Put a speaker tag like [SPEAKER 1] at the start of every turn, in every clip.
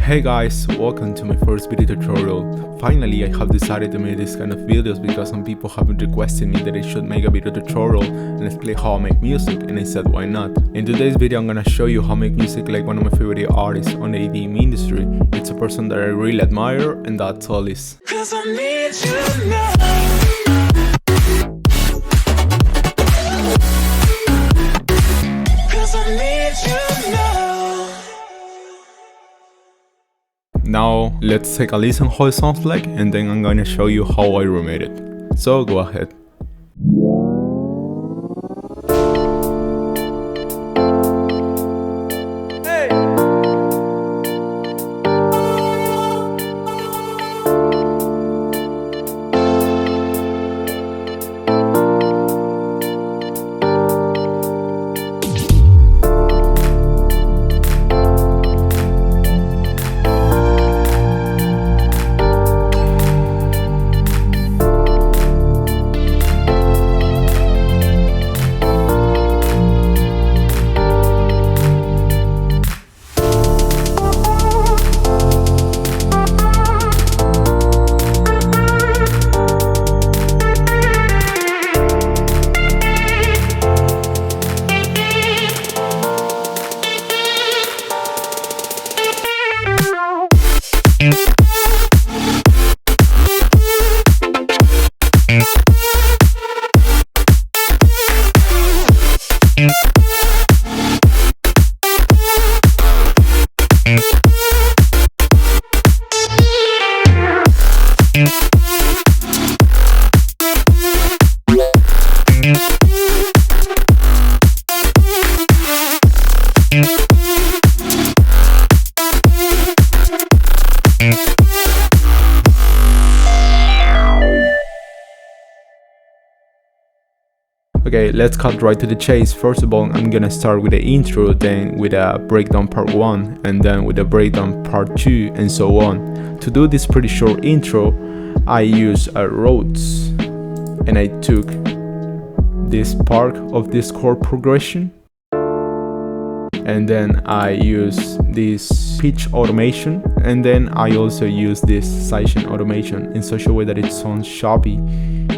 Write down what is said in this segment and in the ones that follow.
[SPEAKER 1] Hey guys, welcome to my first video tutorial. Finally, I have decided to make this kind of videos because some people have been requesting me that I should make a video tutorial and explain how I make music, and I said why not. In today's video I'm gonna show you how I make music like one of my favorite artists on the EDM industry. It's a person that I really admire, and that's Ellis.
[SPEAKER 2] Cause I need you now.
[SPEAKER 1] Now let's take a listen how it sounds like, and then I'm gonna show you how I remade it. So go ahead. Okay, let's cut right to the chase. First of all, I'm gonna start with the intro, then with a breakdown part 1, and then with a breakdown part 2, and so on. To do this pretty short intro, I use a Rhodes, and I took this part of this chord progression, and then I use this pitch automation, and then I also use this session automation in such a way that it sounds choppy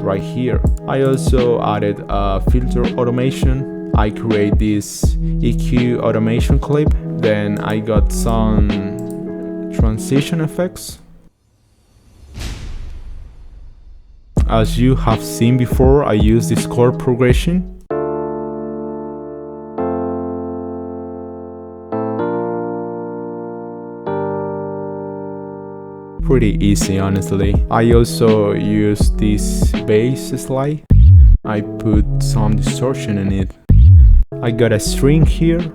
[SPEAKER 1] right here. I also added a filter automation. I create this EQ automation clip, then I got some transition effects. As you have seen before, I use this chord progression. Pretty easy, honestly. I also use this bass slide. I put some distortion in it. I got a string here.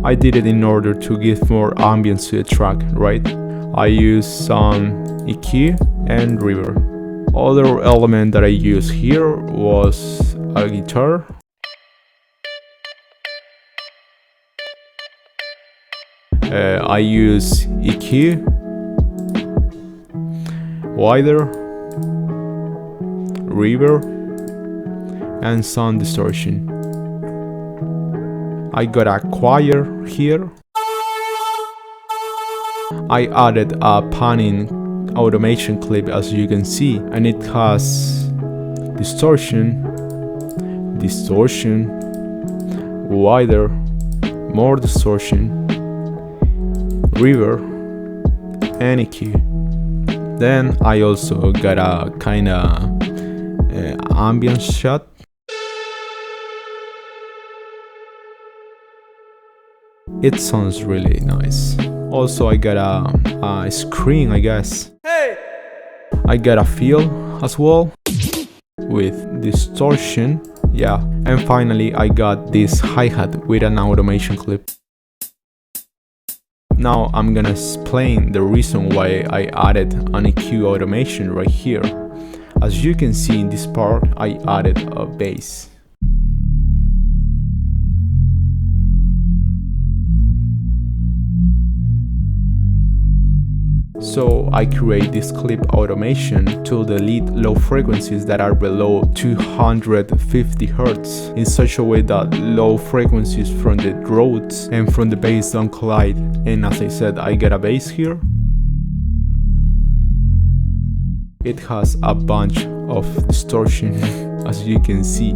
[SPEAKER 1] I did it in order to give more ambience to the track, right? I use some EQ and reverb. Other element that I used here was a guitar. I use EQ, wider, reverb, and some distortion. I got a choir here. I added a panning automation clip, as you can see, and it has distortion, wider, more distortion, reverb, and EQ. Then I also got a kinda ambience shot. It sounds really nice. Also I got a screen, I guess. Hey! I got a feel as well with distortion, yeah. And finally I got this hi-hat with an automation clip. Now I'm gonna explain the reason why I added an EQ automation right here. As you can see in this part, I added a bass. So I create this clip automation to delete low frequencies that are below 250 Hz in such a way that low frequencies from the throats and from the bass don't collide. And as I said, I get a bass here. It has a bunch of distortion as you can see,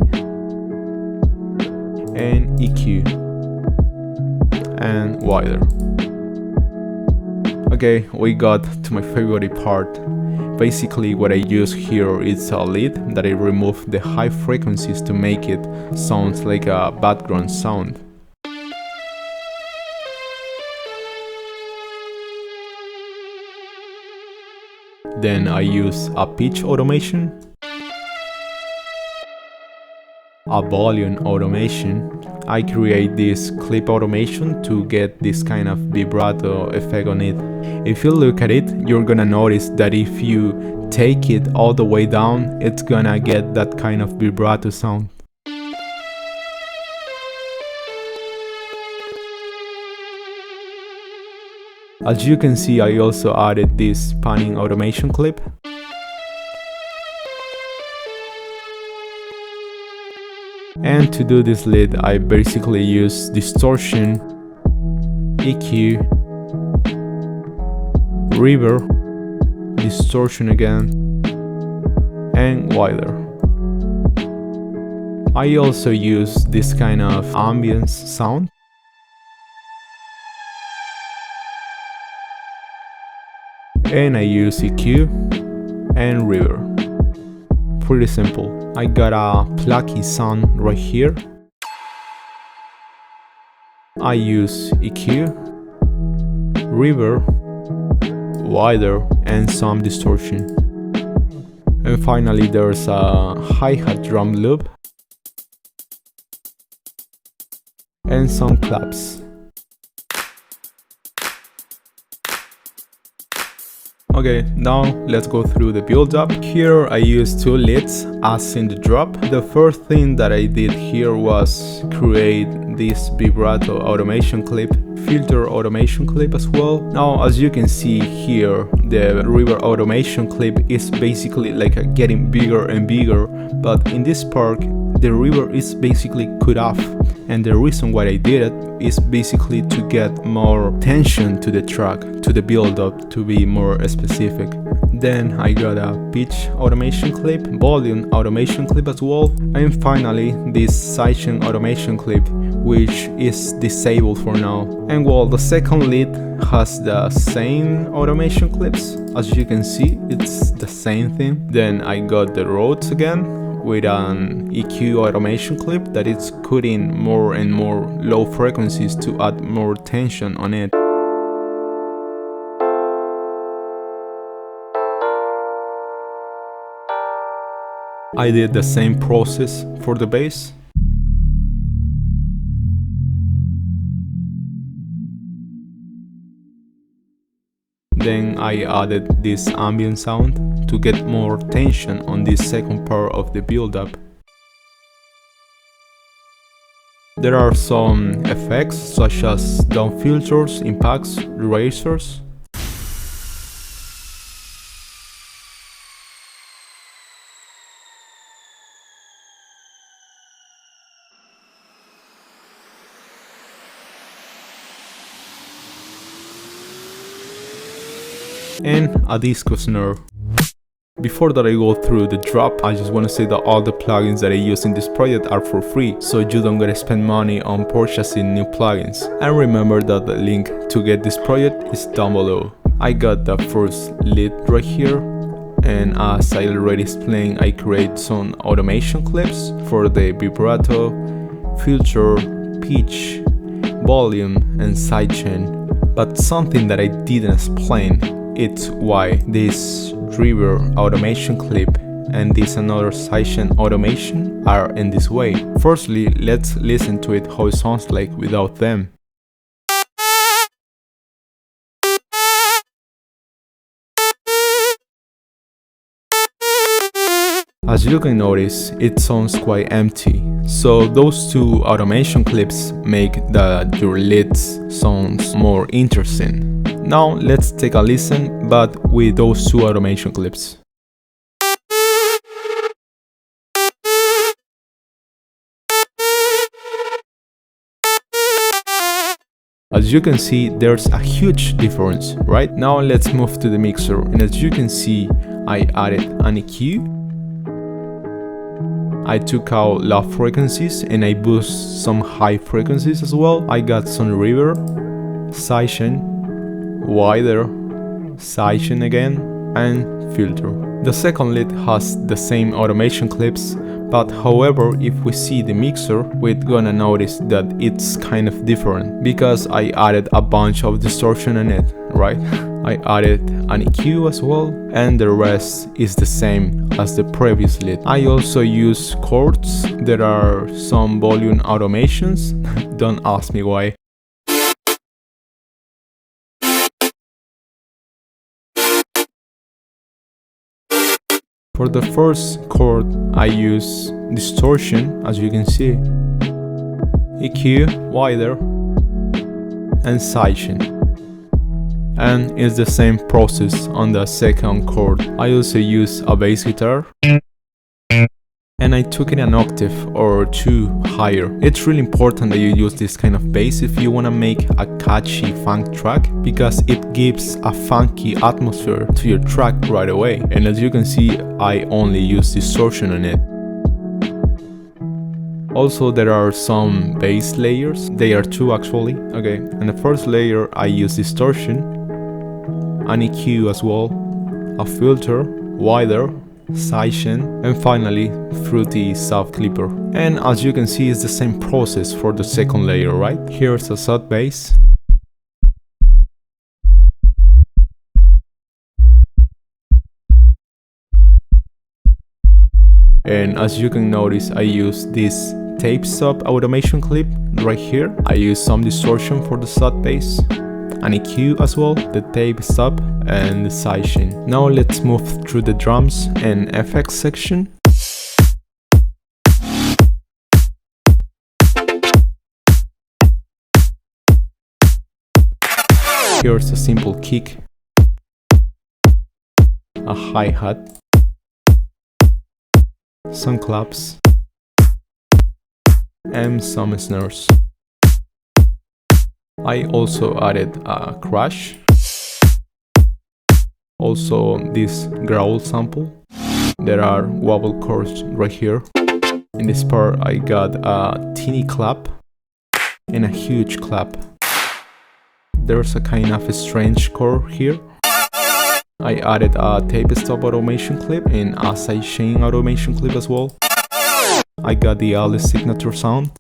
[SPEAKER 1] and EQ and wider. Okay, we got to my favorite part. Basically what I use here is a lead that I remove the high frequencies to make it sound like a background sound. Then I use a pitch automation, a volume automation. I create this clip automation to get this kind of vibrato effect on it. If you look at it, you're gonna notice that if you take it all the way down, it's gonna get that kind of vibrato sound. As you can see, I also added this panning automation clip. And to do this lead, I basically use distortion, EQ, reverb, distortion again, and wider. I also use this kind of ambience sound. And I use EQ and reverb. Pretty simple. I got a plucky sound right here. I use EQ, reverb, wider, and some distortion. And finally there's a hi-hat drum loop and some claps. Okay, now let's go through the build up. Here I used two leads as in the drop. The first thing that I did here was create this vibrato automation clip, filter automation clip as well. Now as you can see here, the reverb automation clip is basically like getting bigger and bigger, but in this part the reverb is basically cut off, and the reason why I did it is basically to get more tension to the track, to the build up, to be more specific. Then I got a pitch automation clip, volume automation clip as well, and finally this sidechain automation clip, which is disabled for now. And well, the second lead has the same automation clips. As you can see, it's the same thing. Then I got the Rhodes again with an EQ automation clip that is cutting more and more low frequencies to add more tension on it. I did the same process for the bass. Then I added this ambient sound to get more tension on this second part of the build-up. There are some effects such as down filters, impacts, erasers. And a disco snare. Before that I go through the drop, I just want to say that all the plugins that I use in this project are for free, so you don't gotta spend money on purchasing new plugins. And remember that the link to get this project is down below. I got the first lead right here, and as I already explained, I create some automation clips for the vibrato, filter, pitch, volume, and sidechain. But something that I didn't explain, it's why this reverb automation clip and this another sidechain automation are in this way. Firstly, let's listen to it how it sounds like without them. As you can notice, it sounds quite empty. So those two automation clips make your leads sounds more interesting. Now let's take a listen, but with those two automation clips. As you can see, there's a huge difference, right? Now let's move to the mixer, and as you can see, I added an EQ. I took out low frequencies and I boost some high frequencies as well. I got some reverb, sidechain, wider, sidechain again, and filter. The second lead has the same automation clips, but however, if we see the mixer, we're gonna notice that it's kind of different because I added a bunch of distortion in it, right? I added an EQ as well, and the rest is the same as the previous lead. I also use chords. There are some volume automations. Don't ask me why. For the first chord, I use distortion, as you can see, EQ, wider, and sidechain. And it's the same process on the second chord. I also use a bass guitar, and I took it an octave or two higher. It's really important that you use this kind of bass if you want to make a catchy funk track, because it gives a funky atmosphere to your track right away. And as you can see, I only use distortion on it. Also, there are some bass layers. They are two actually. Okay, and the first layer I use distortion, an EQ as well, a filter, wider, sidechain, and finally fruity soft clipper. And as you can see, it's the same process for the second layer, right? Here's a sub bass. And as you can notice, I use this TapeStop automation clip right here. I use some distortion for the sub bass, an EQ as well, the TapeStop, and the sidechain. Now let's move through the drums and effects section. Here's a simple kick, a hi-hat, some claps, and some snares. I also added a crash, also this growl sample. There are wobble chords right here. In this part I got a teeny clap and a huge clap. There's a kind of a strange chord here. I added a TapeStop automation clip and a sidechain automation clip as well. I got the Ellis signature sound.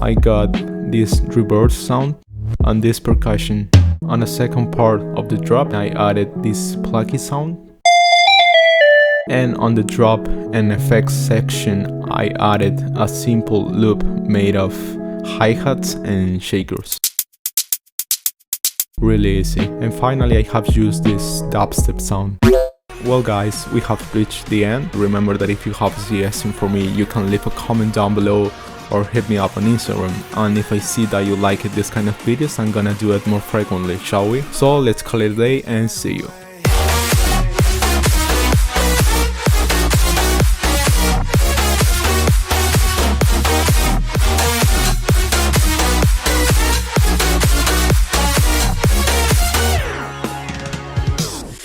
[SPEAKER 1] I got this reverse sound and this percussion. On the second part of the drop, I added this plucky sound. And on the drop and effects section, I added a simple loop made of hi-hats and shakers. Really easy. And finally, I have used this dubstep sound. Well guys, we have reached the end. Remember that if you have a suggestion for me, you can leave a comment down below or hit me up on Instagram. And if I see that you like this kind of videos, I'm gonna do it more frequently, shall we? So let's call it a day and see you.